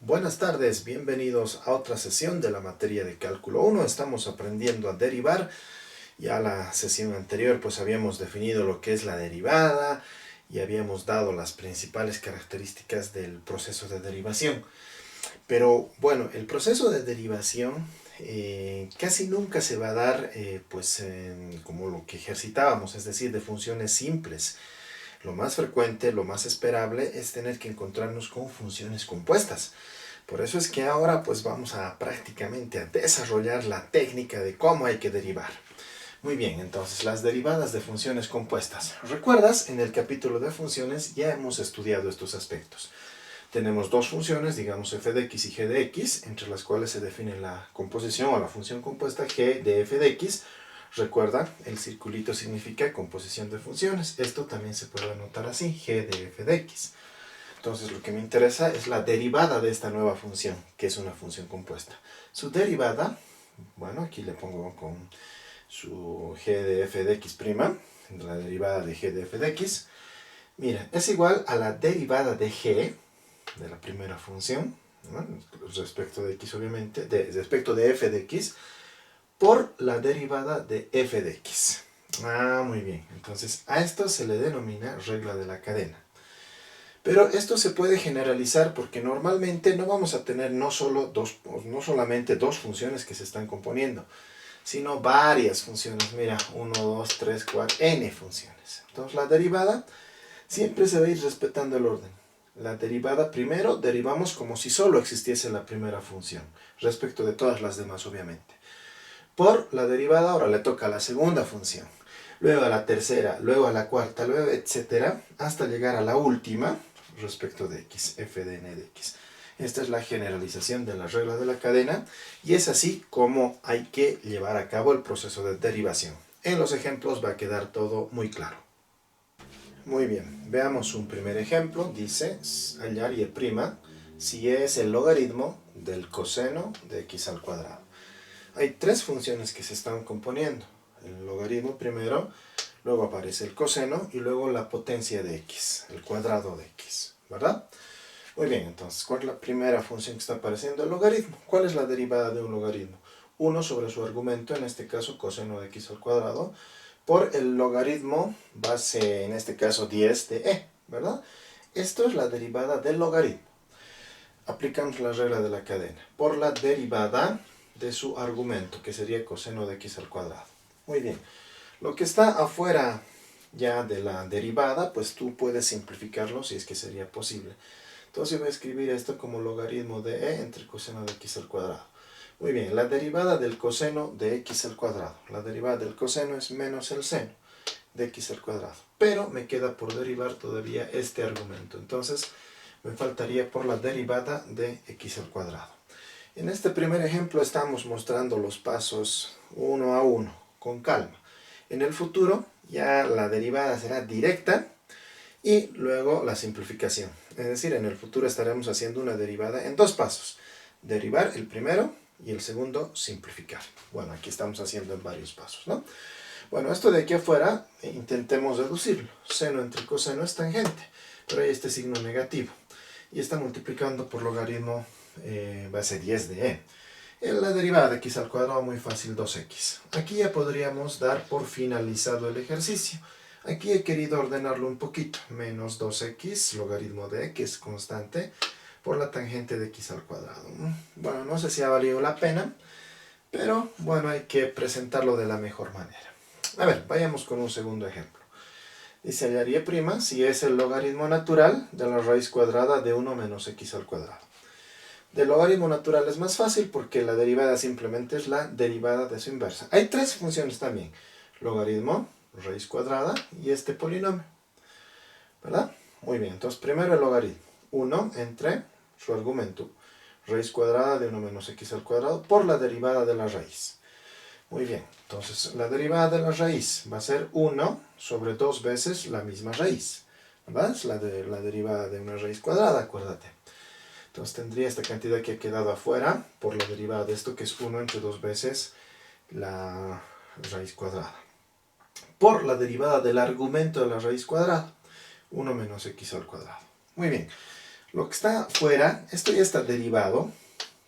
Buenas tardes, bienvenidos a otra sesión de la materia de cálculo 1. Estamos aprendiendo a derivar. Ya la sesión anterior pues habíamos definido lo que es la derivada y habíamos dado las principales características del proceso de derivación. Pero bueno, el proceso de derivación casi nunca se va a dar como lo que ejercitábamos, es decir, de funciones simples. Lo más frecuente, lo más esperable es tener que encontrarnos con funciones compuestas. Por eso es que ahora pues vamos a prácticamente a desarrollar la técnica de cómo hay que derivar. Muy bien, entonces las derivadas de funciones compuestas. ¿Recuerdas? En el capítulo de funciones ya hemos estudiado estos aspectos. Tenemos dos funciones, digamos f de x y g de x, entre las cuales se define la composición o la función compuesta g de f de x. Recuerda, el circulito significa composición de funciones. Esto también se puede anotar así, g de f de x. Entonces lo que me interesa es la derivada de esta nueva función, que es una función compuesta. Su derivada, bueno, aquí le pongo con su g de f de x', la derivada de g de f de x. Mira, es igual a la derivada de g, de la primera función, ¿no? Respecto de x obviamente, respecto de f de x, por la derivada de f de x. Muy bien. Entonces a esto se le denomina regla de la cadena. Pero esto se puede generalizar porque normalmente no vamos a tener no solamente dos funciones que se están componiendo, sino varias funciones. Mira, 1, 2, 3, 4, n funciones. Entonces la derivada siempre se va a ir respetando el orden. La derivada primero derivamos como si solo existiese la primera función, respecto de todas las demás obviamente. Por la derivada ahora le toca a la segunda función, luego a la tercera, luego a la cuarta, luego etcétera, hasta llegar a la última respecto de x, f de n de x. Esta es la generalización de la regla de la cadena y es así como hay que llevar a cabo el proceso de derivación. En los ejemplos va a quedar todo muy claro. Muy bien, veamos un primer ejemplo. Dice, hallar y' si es el logaritmo del coseno de x al cuadrado. Hay tres funciones que se están componiendo. El logaritmo primero, luego aparece el coseno y luego la potencia de x, el cuadrado de x, ¿verdad? Muy bien, entonces, ¿cuál es la primera función que está apareciendo? El logaritmo. ¿Cuál es la derivada de un logaritmo? 1 sobre su argumento, en este caso coseno de x al cuadrado, por el logaritmo base, en este caso 10 de e, ¿verdad? Esto es la derivada del logaritmo. Aplicamos la regla de la cadena. Por la derivada de su argumento, que sería coseno de x al cuadrado. Muy bien. Lo que está afuera ya de la derivada, pues tú puedes simplificarlo si es que sería posible. Entonces voy a escribir esto como logaritmo de e entre coseno de x al cuadrado. Muy bien, la derivada del coseno de x al cuadrado. La derivada del coseno es menos el seno de x al cuadrado. Pero me queda por derivar todavía este argumento. Entonces me faltaría por la derivada de x al cuadrado. En este primer ejemplo estamos mostrando los pasos uno a uno, con calma. En el futuro ya la derivada será directa y luego la simplificación. Es decir, en el futuro estaremos haciendo una derivada en dos pasos. Derivar el primero y el segundo simplificar. Bueno, aquí estamos haciendo en varios pasos, ¿no? Bueno, esto de aquí afuera intentemos deducirlo. Seno entre coseno es tangente, pero hay este signo negativo. Y está multiplicando por logaritmo base 10 de e. La derivada de x al cuadrado muy fácil, 2x. Aquí ya podríamos dar por finalizado el ejercicio. Aquí he querido ordenarlo un poquito. Menos 2x, logaritmo de x constante, por la tangente de x al cuadrado. Bueno, no sé si ha valido la pena, pero bueno, hay que presentarlo de la mejor manera. A ver, vayamos con un segundo ejemplo. Dice hallar y' si es el logaritmo natural de la raíz cuadrada de 1 menos x al cuadrado. Del logaritmo natural es más fácil porque la derivada simplemente es la derivada de su inversa. Hay tres funciones también. Logaritmo, raíz cuadrada y este polinomio. ¿Verdad? Muy bien, entonces primero el logaritmo. 1 entre su argumento, raíz cuadrada de 1 menos x al cuadrado por la derivada de la raíz. Muy bien, entonces la derivada de la raíz va a ser 1 sobre 2 veces la misma raíz. ¿Verdad? Es la derivada de una raíz cuadrada, acuérdate. Entonces tendría esta cantidad que ha quedado afuera por la derivada de esto, que es 1 entre 2 veces la raíz cuadrada. Por la derivada del argumento de la raíz cuadrada, 1 menos x al cuadrado. Muy bien. Lo que está fuera, esto ya está derivado.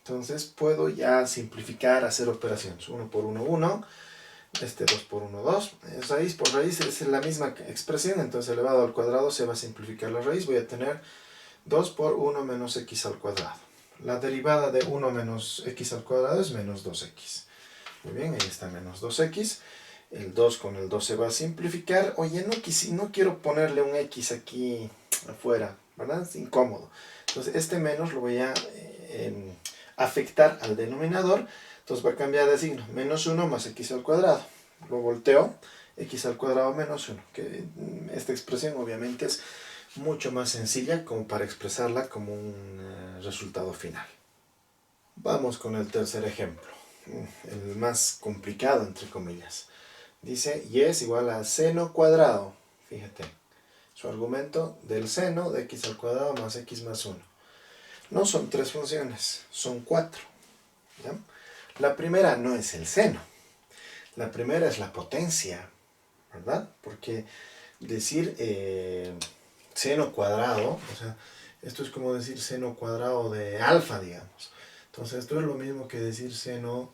Entonces puedo ya simplificar, hacer operaciones. 1 por 1, 1. 2 por 1, 2. Raíz por raíz es la misma expresión. Entonces elevado al cuadrado se va a simplificar la raíz. Voy a tener 2 por 1 menos x al cuadrado. La derivada de 1 menos x al cuadrado es menos 2x. Muy bien, ahí está menos 2x. El 2 con el 2 se va a simplificar. Oye, no quiero ponerle un x aquí afuera, ¿verdad? Es incómodo. Entonces este menos lo voy a afectar al denominador. Entonces va a cambiar de signo. Menos 1 más x al cuadrado. Lo volteo. X al cuadrado menos 1. Que esta expresión obviamente es mucho más sencilla como para expresarla como un resultado final. Vamos con el tercer ejemplo. El más complicado entre comillas. Dice y es igual a seno cuadrado. Fíjate. Su argumento del seno de x al cuadrado más x más 1. No son 3 funciones, son 4. ¿Ya? La primera no es el seno. La primera es la potencia, ¿verdad? Porque decir seno cuadrado, o sea, esto es como decir seno cuadrado de alfa, digamos. Entonces esto es lo mismo que decir seno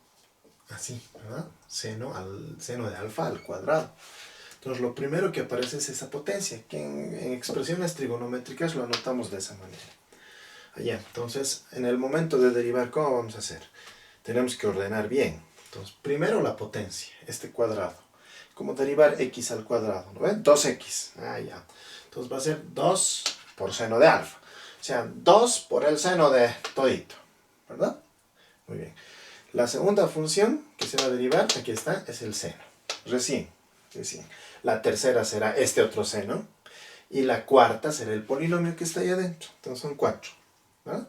así, ¿verdad? Seno de alfa al cuadrado. Entonces lo primero que aparece es esa potencia, que en expresiones trigonométricas lo anotamos de esa manera. Allá, entonces en el momento de derivar, ¿cómo vamos a hacer? Tenemos que ordenar bien. Entonces primero la potencia, este cuadrado. ¿Cómo derivar x al cuadrado? ¿No ven? 2x. Ah, ya. Entonces va a ser 2 por seno de alfa. O sea, 2 por el seno de todito. ¿Verdad? Muy bien. La segunda función que se va a derivar, aquí está, es el seno. Recién. La tercera será este otro seno. Y la cuarta será el polinomio que está ahí adentro. Entonces son 4. ¿Verdad?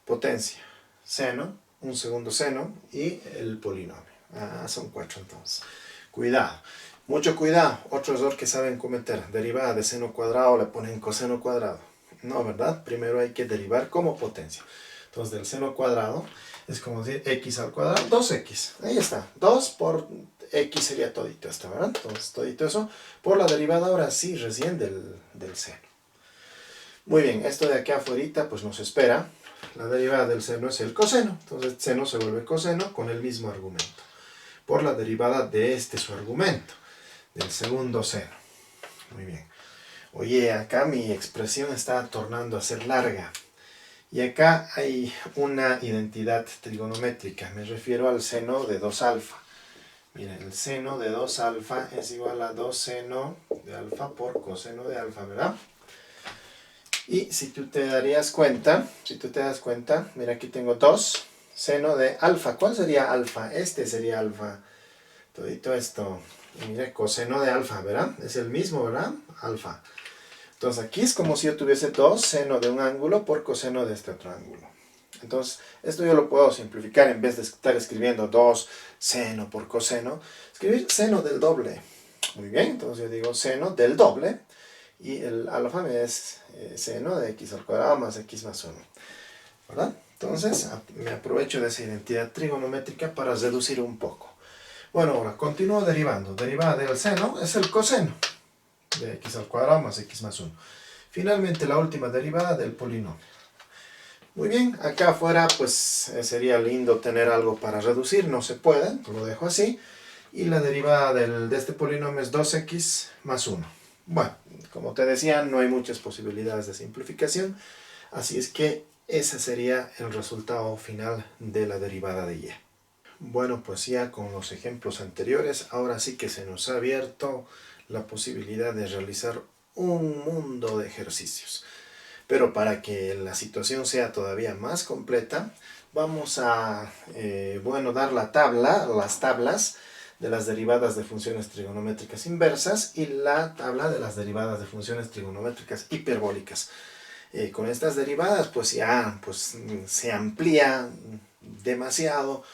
Potencia, seno, un segundo seno y el polinomio. Ah, son 4 entonces. Cuidado. Mucho cuidado. Otro error que saben cometer. Derivada de seno cuadrado le ponen coseno cuadrado. No, ¿verdad? Primero hay que derivar como potencia. Entonces del seno cuadrado es como decir x al cuadrado, 2x. Ahí está. 2 por x sería todito esto, ¿verdad? Entonces todito eso por la derivada ahora sí recién del seno. Muy bien, esto de aquí afuera pues nos espera. La derivada del seno es el coseno. Entonces seno se vuelve coseno con el mismo argumento. Por la derivada de su argumento. Del segundo seno. Muy bien. Oye, acá mi expresión está tornando a ser larga. Y acá hay una identidad trigonométrica. Me refiero al seno de 2 alfa. Miren, el seno de 2 alfa es igual a 2 seno de alfa por coseno de alfa, ¿verdad? Y si tú te das cuenta, mira aquí tengo 2 seno de alfa. ¿Cuál sería alfa? Este sería alfa. Todito esto. Y mira, coseno de alfa, ¿verdad? Es el mismo, ¿verdad? Alfa. Entonces aquí es como si yo tuviese 2 seno de un ángulo por coseno de este otro ángulo. Entonces esto yo lo puedo simplificar en vez de estar escribiendo 2 seno por coseno. Escribir seno del doble. Muy bien, entonces yo digo seno del doble. Y el alfa es seno de x al cuadrado más x más 1. ¿Verdad? Entonces me aprovecho de esa identidad trigonométrica para reducir un poco. Bueno, ahora continúo derivando. Derivada del seno es el coseno de x al cuadrado más x más 1. Finalmente la última derivada del polinomio. Muy bien, acá afuera pues sería lindo tener algo para reducir, no se puede, lo dejo así. Y la derivada de este polinomio es 2x más 1. Bueno, como te decía, no hay muchas posibilidades de simplificación, así es que ese sería el resultado final de la derivada de y. Bueno, pues ya con los ejemplos anteriores, ahora sí que se nos ha abierto la posibilidad de realizar un mundo de ejercicios. Pero para que la situación sea todavía más completa, vamos a dar las tablas de las derivadas de funciones trigonométricas inversas y la tabla de las derivadas de funciones trigonométricas hiperbólicas. Con estas derivadas pues ya se amplía demasiado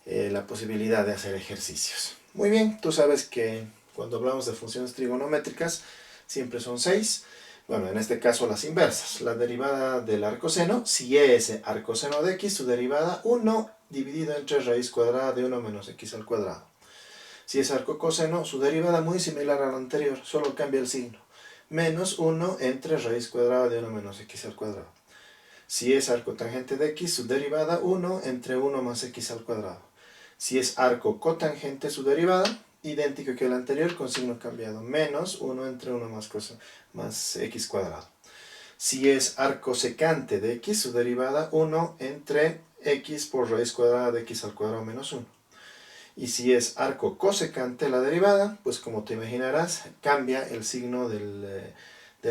la posibilidad de hacer ejercicios. Muy bien, tú sabes que cuando hablamos de funciones trigonométricas siempre son 6. Bueno, en este caso las inversas. La derivada del arcoseno, si es arcoseno de x, su derivada 1 dividido entre raíz cuadrada de 1 menos x al cuadrado. Si es arcocoseno, su derivada muy similar a la anterior, solo cambia el signo. Menos 1 entre raíz cuadrada de 1 menos x al cuadrado. Si es arco tangente de x, su derivada 1 entre 1 más x al cuadrado. Si es arco cotangente, su derivada, idéntico que el anterior con signo cambiado, menos 1 entre 1 más x cuadrado. Si es arco secante de x, su derivada 1 entre x por raíz cuadrada de x al cuadrado menos 1. Y si es arco cosecante la derivada, pues como te imaginarás, cambia el signo del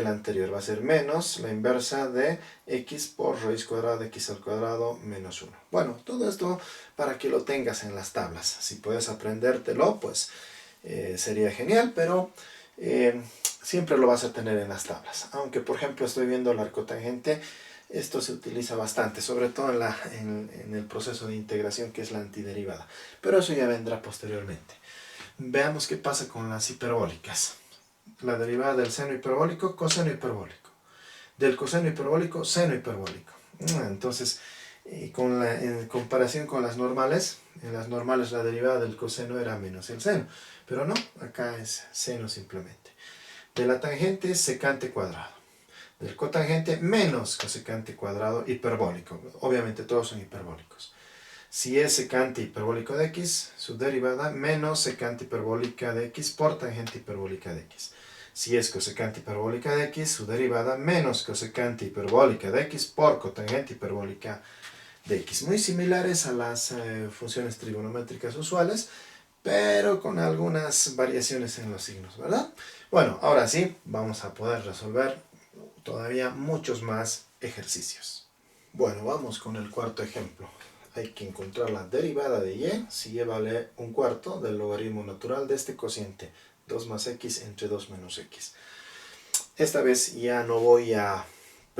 anterior. Va a ser menos la inversa de x por raíz cuadrada de x al cuadrado menos 1. Bueno, todo esto para que lo tengas en las tablas. Si puedes aprendértelo, pues sería genial, pero siempre lo vas a tener en las tablas. Aunque, por ejemplo, estoy viendo el arco tangente, esto se utiliza bastante, sobre todo en el proceso de integración que es la antiderivada. Pero eso ya vendrá posteriormente. Veamos qué pasa con las hiperbólicas. La derivada del seno hiperbólico, coseno hiperbólico. Del coseno hiperbólico, seno hiperbólico. Entonces, en comparación con las normales, en las normales la derivada del coseno era menos el seno. Pero no, acá es seno simplemente. De la tangente, secante cuadrado. Del cotangente menos cosecante cuadrado hiperbólico. Obviamente todos son hiperbólicos. Si es secante hiperbólico de x, su derivada menos secante hiperbólica de x por tangente hiperbólica de x. Si es cosecante hiperbólica de x, su derivada menos cosecante hiperbólica de x por cotangente hiperbólica de x. Muy similares a las funciones trigonométricas usuales, pero con algunas variaciones en los signos, ¿verdad? Bueno, ahora sí, vamos a poder resolver todavía muchos más ejercicios. Bueno, vamos con el cuarto ejemplo. Hay que encontrar la derivada de y si y vale un cuarto del logaritmo natural de este cociente, 2 más x entre 2 menos x. Esta vez ya no voy a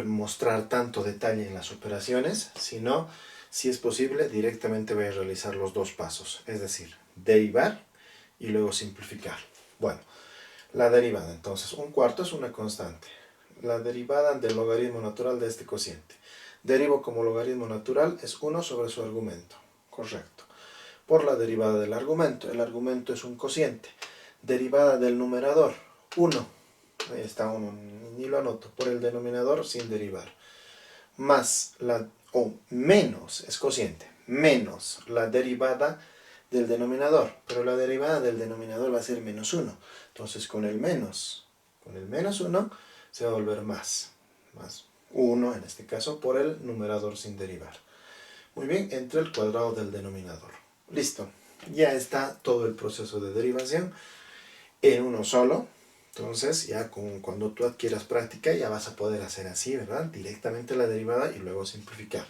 mostrar tanto detalle en las operaciones, sino, si es posible, directamente voy a realizar los dos pasos, es decir, derivar y luego simplificar. Bueno, la derivada, entonces, un cuarto es una constante. La derivada del logaritmo natural de este cociente. Derivo como logaritmo natural es 1 sobre su argumento. Correcto. Por la derivada del argumento. El argumento es un cociente. Derivada del numerador. 1. Ahí está 1. Ni lo anoto. Por el denominador sin derivar. Más menos, es cociente. Menos la derivada del denominador. Pero la derivada del denominador va a ser menos 1. Entonces con el menos 1 se va a volver más 1 en este caso por el numerador sin derivar. Muy bien, entre el cuadrado del denominador. Listo, ya está todo el proceso de derivación en uno solo. Entonces ya cuando tú adquieras práctica ya vas a poder hacer así, ¿verdad? Directamente la derivada y luego simplificar.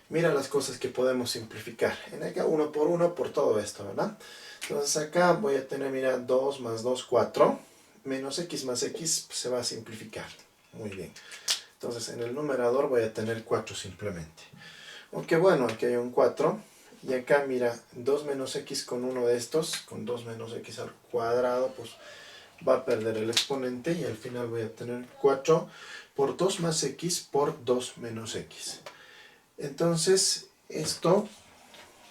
Mira las cosas que podemos simplificar. En acá uno por todo esto, ¿verdad? Entonces acá voy a tener, mira, 2 más 2, 4. Menos x más x se va a simplificar. Muy bien. Entonces en el numerador voy a tener 4 simplemente. Aunque bueno, aquí hay un 4. Y acá mira, 2 menos x con uno de estos, con 2 menos x al cuadrado, pues va a perder el exponente. Y al final voy a tener 4 por 2 más x por 2 menos x. Entonces esto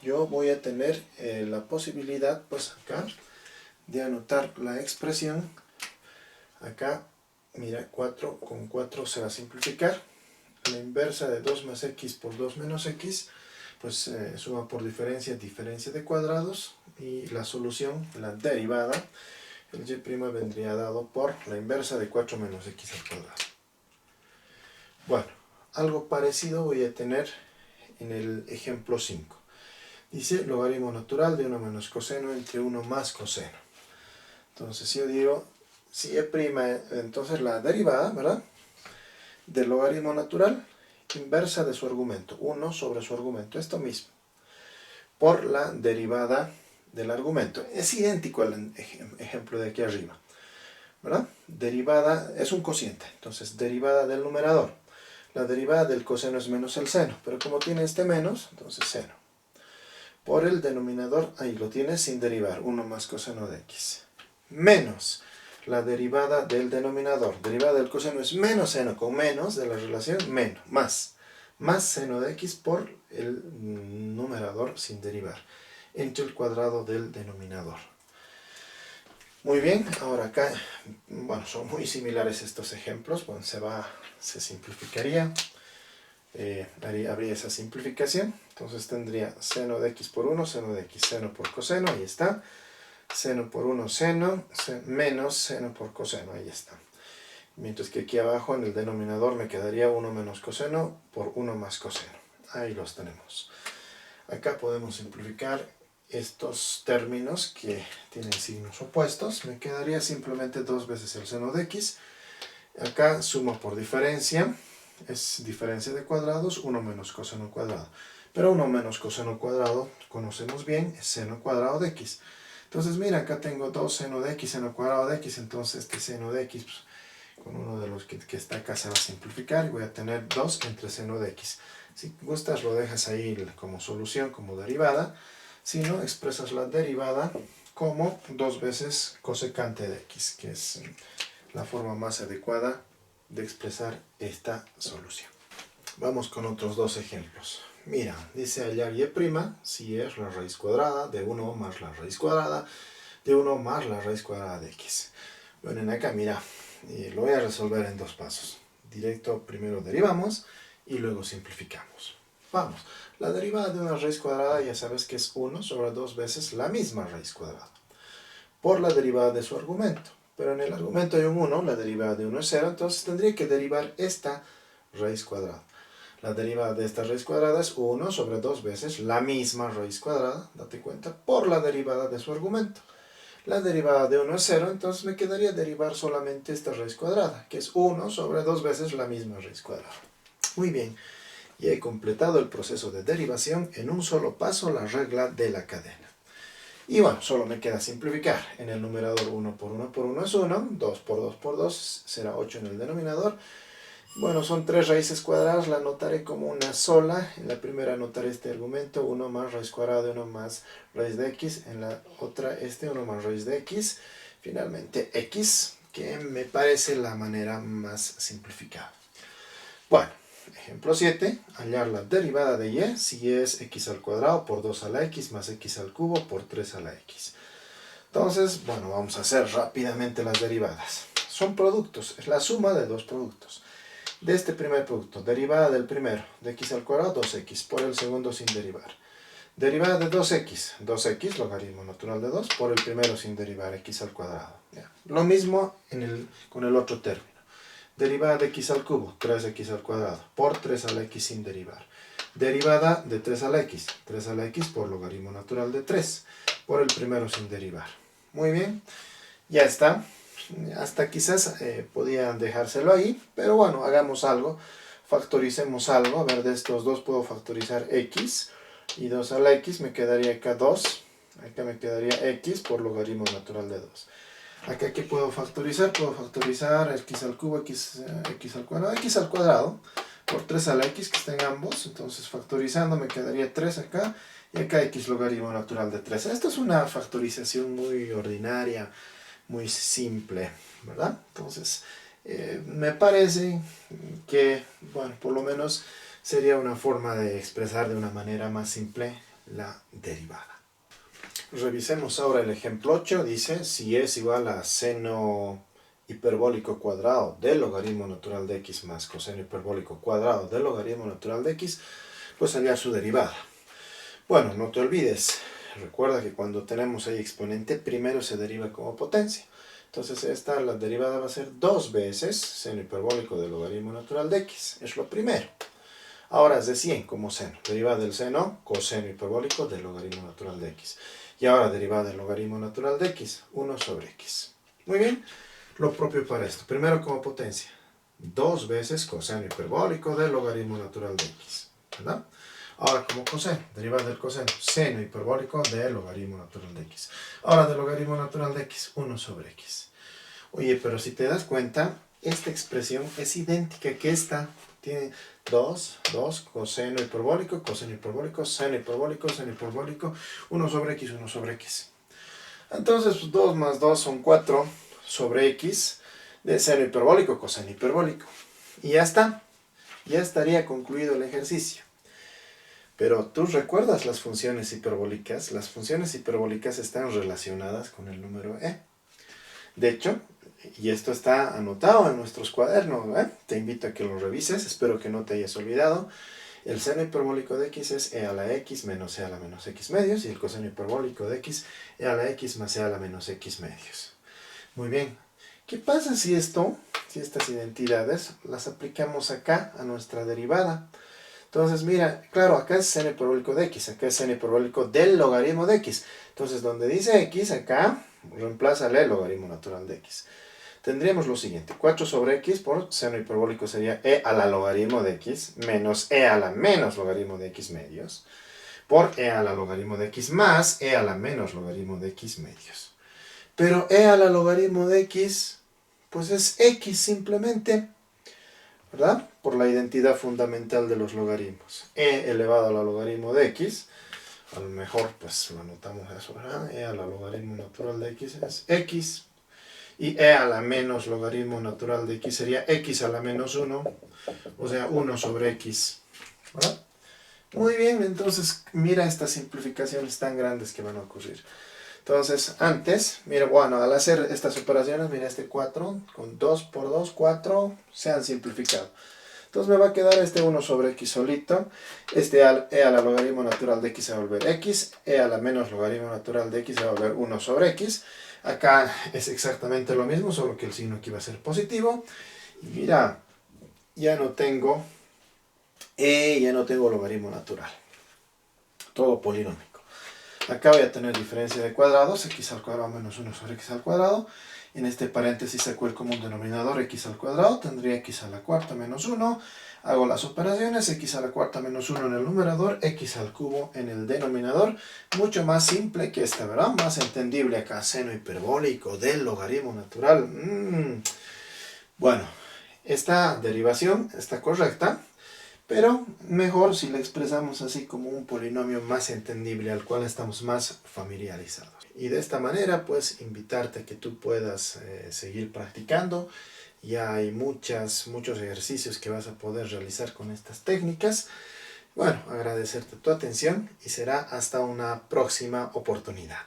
yo voy a tener la posibilidad, pues acá, de anotar la expresión. Acá, mira, 4 con 4 se va a simplificar. La inversa de 2 más x por 2 menos x, pues suma por diferencia de cuadrados. Y la solución, la derivada, el y' vendría dado por la inversa de 4 menos x al cuadrado. Bueno, algo parecido voy a tener en el ejemplo 5. Dice logaritmo natural de 1 menos coseno entre 1 más coseno. Entonces yo digo, si y', entonces la derivada, ¿verdad?, del logaritmo natural, inversa de su argumento, 1 sobre su argumento, esto mismo, por la derivada del argumento. Es idéntico al ejemplo de aquí arriba, ¿verdad? Derivada es un cociente, entonces derivada del numerador. La derivada del coseno es menos el seno, pero como tiene este menos, entonces seno. Por el denominador, ahí lo tienes sin derivar, 1 más coseno de x. Menos la derivada del denominador. Derivada del coseno es menos seno, con menos de la relación menos, más seno de x por el numerador sin derivar, entre el cuadrado del denominador. Muy bien, ahora acá, bueno, son muy similares estos ejemplos, bueno, se simplificaría. habría esa simplificación. Entonces tendría seno de x por 1, seno de x, seno por coseno, ahí está. Seno por 1, seno, menos seno por coseno, ahí está. Mientras que aquí abajo en el denominador me quedaría 1 menos coseno por 1 más coseno. Ahí los tenemos. Acá podemos simplificar estos términos que tienen signos opuestos. Me quedaría simplemente 2 veces el seno de x. Acá sumo por diferencia. Es diferencia de cuadrados, 1 menos coseno cuadrado. Pero 1 menos coseno cuadrado, conocemos bien, es seno cuadrado de x. Entonces mira, acá tengo 2 seno de x, seno cuadrado de x. Entonces este seno de x, pues, con uno de los que está acá se va a simplificar. Y voy a tener 2 entre seno de x. Si gustas lo dejas ahí como solución, como derivada. Si no, expresas la derivada como 2 veces cosecante de x, que es la forma más adecuada de expresar esta solución. Vamos con otros dos ejemplos. Mira, dice hallar y' si es la raíz cuadrada de 1 más la raíz cuadrada de 1 más la raíz cuadrada de x. Bueno, en acá mira, lo voy a resolver en 2 pasos. Directo, primero derivamos y luego simplificamos. Vamos, la derivada de una raíz cuadrada ya sabes que es 1 sobre 2 veces la misma raíz cuadrada, por la derivada de su argumento. Pero en el argumento hay un 1, la derivada de 1 es 0, entonces tendría que derivar esta raíz cuadrada. La derivada de esta raíz cuadrada es 1 sobre 2 veces la misma raíz cuadrada, date cuenta, por la derivada de su argumento. La derivada de 1 es 0, entonces me quedaría derivar solamente esta raíz cuadrada, que es 1 sobre 2 veces la misma raíz cuadrada. Muy bien, y he completado el proceso de derivación en un solo paso, la regla de la cadena. Y bueno, solo me queda simplificar. En el numerador 1 por 1 por 1 es 1, 2 por 2 por 2 será 8 en el denominador. Bueno, son 3 raíces cuadradas, la anotaré como una sola. En la primera anotaré este argumento, 1 más raíz cuadrada de 1 más raíz de x. En la otra 1 más raíz de x. Finalmente x, que me parece la manera más simplificada. Bueno, ejemplo 7, hallar la derivada de y si es x al cuadrado por 2 a la x más x al cubo por 3 a la x. Entonces, bueno, vamos a hacer rápidamente las derivadas. Son productos, es la suma de dos productos. De este primer producto, derivada del primero, de x al cuadrado, 2x, por el segundo sin derivar. Derivada de 2x, 2x, logaritmo natural de 2, por el primero sin derivar, x al cuadrado. ¿Ya? Lo mismo con el otro término. Derivada de x al cubo, 3x al cuadrado, por 3 a la x sin derivar. Derivada de 3 a la x, 3 a la x por logaritmo natural de 3, por el primero sin derivar. Muy bien, ya está. Hasta quizás podían dejárselo ahí, pero bueno, hagamos algo, factoricemos algo. A ver, de estos dos puedo factorizar x, y 2 a la x me quedaría acá 2, acá me quedaría x por logaritmo natural de 2. Acá, ¿qué puedo factorizar? Puedo factorizar x al cubo, x al cuadrado, por 3 a la x que están ambos. Entonces, factorizando me quedaría 3 acá, y acá x logaritmo natural de 3. Esto es una factorización muy ordinaria, muy simple, ¿verdad? Entonces, me parece que, bueno, por lo menos sería una forma de expresar de una manera más simple la derivada. Revisemos ahora el ejemplo 8. Dice, si es igual a seno hiperbólico cuadrado del logaritmo natural de x más coseno hiperbólico cuadrado del logaritmo natural de x, pues hallar su derivada. Bueno, no te olvides, recuerda que cuando tenemos ahí exponente, primero se deriva como potencia. Entonces la derivada va a ser 2 veces seno hiperbólico del logaritmo natural de x. Es lo primero. Ahora es de 100 como seno. Derivada del seno, coseno hiperbólico del logaritmo natural de x. Y ahora derivada del logaritmo natural de x, 1 sobre x. Muy bien, lo propio para esto. Primero como potencia, 2 veces coseno hiperbólico del logaritmo natural de x. ¿Verdad? Ahora como coseno, derivada del coseno, seno hiperbólico del logaritmo natural de x. Ahora del logaritmo natural de x, 1 sobre x. Oye, pero si te das cuenta, esta expresión es idéntica que esta. Tiene 2, coseno hiperbólico, seno hiperbólico, seno hiperbólico, 1 sobre x, 1 sobre x. Entonces, 2 más 2 son 4 sobre x de seno hiperbólico, coseno hiperbólico. Y ya está. Ya estaría concluido el ejercicio. Pero tú recuerdas las funciones hiperbólicas. Las funciones hiperbólicas están relacionadas con el número e. De hecho, y esto está anotado en nuestros cuadernos, ¿eh? Te invito a que lo revises, espero que no te hayas olvidado. El seno hiperbólico de x es e a la x menos e a la menos x medios, y el coseno hiperbólico de x, e a la x más e a la menos x medios. Muy bien, ¿qué pasa si estas identidades las aplicamos acá a nuestra derivada? Entonces, mira, claro, acá es seno hiperbólico de x, acá es seno hiperbólico del logaritmo de x. Entonces, donde dice x, acá, reemplázale el logaritmo natural de x. Tendríamos lo siguiente, 4 sobre x por seno hiperbólico sería e a la logaritmo de x menos e a la menos logaritmo de x medios por e a la logaritmo de x más e a la menos logaritmo de x medios. Pero e a la logaritmo de x, pues es x simplemente, ¿verdad? Por la identidad fundamental de los logaritmos. E elevado a la logaritmo de x, a lo mejor pues lo anotamos eso, ¿verdad? E a la logaritmo natural de x es x. Y e a la menos logaritmo natural de x sería x a la menos 1, o sea, 1 sobre x, ¿verdad? Muy bien, entonces mira estas simplificaciones tan grandes que van a ocurrir. Entonces, antes, mira, bueno, al hacer estas operaciones, mira este 4, con 2 por 2, 4, se han simplificado. Entonces me va a quedar este 1 sobre x solito, este e a la logaritmo natural de x se va a volver x, e a la menos logaritmo natural de x se va a volver 1 sobre x. Acá es exactamente lo mismo, solo que el signo aquí va a ser positivo. Y mira, ya no tengo ya no tengo logaritmo natural. Todo polinómico. Acá voy a tener diferencia de cuadrados, x al cuadrado menos 1 sobre x al cuadrado. En este paréntesis saco el común denominador, x al cuadrado, tendría x a la cuarta menos 1. Hago las operaciones, x a la cuarta menos 1 en el numerador, x al cubo en el denominador. Mucho más simple que esta, ¿verdad? Más entendible acá, seno hiperbólico del logaritmo natural. Bueno, esta derivación está correcta, pero mejor si la expresamos así como un polinomio más entendible al cual estamos más familiarizados. Y de esta manera, pues, invitarte a que tú puedas seguir practicando. Ya hay muchos ejercicios que vas a poder realizar con estas técnicas. Bueno, agradecerte tu atención y será hasta una próxima oportunidad.